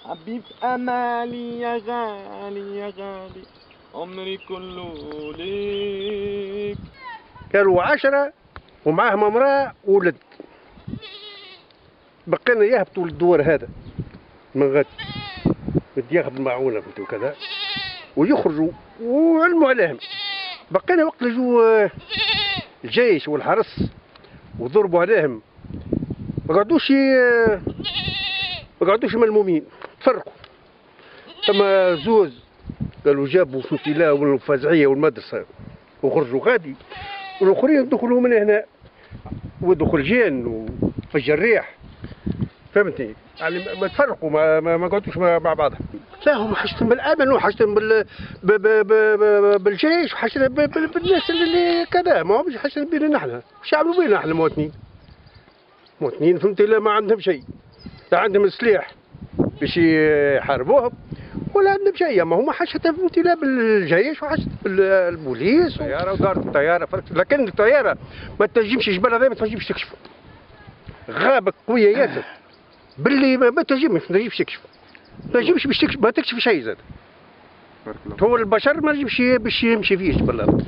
حبيب امالي يا غالي يا غالي عمري كله ليك. كانوا 10 ومعاهم امراه وولد، بقينا يهبطوا للدور هذا من غد بدي ياخذ المعونه وكذا ويخرجوا وعلموا عليهم. بقينا وقت لجوا الجيش والحرس وضربوا عليهم ما قعدوش ملمومين، تفرقوا. ثم زوز قالوا جابوا سوتيلا والفزعيه والمدرسه وخرجوا غادي، والاخرين دخلوا من هنا ودخل جين والجريح، فهمتني؟ يعني ما تفرقوا ما قعدوش مع بعضهم. لا هم حاجتهم بالامن وحاجتهم بالجيش وحاجتهم بالناس اللي كذا، ما همش حاجتهم بينا نحن. وش يعملوا بينا نحن مواطنين فهمتي؟ لا ما عندهم شيء، لا عندهم سلاح باش يحاربوهم ولا عندهم شيء. ما هما حاجتهم فهمتي لا بالجيش وحاجتهم بالبوليس. طياره ودارت الطياره، لكن الطياره ما تنجمش الجبل هذا ما تنجمش تكشفه، غابه قويه ياسر باللي ما تنجمش تكشف، ما تكشف شيء زاد. هو البشر ما يجيبش باش يمشي فيه جبل الارض.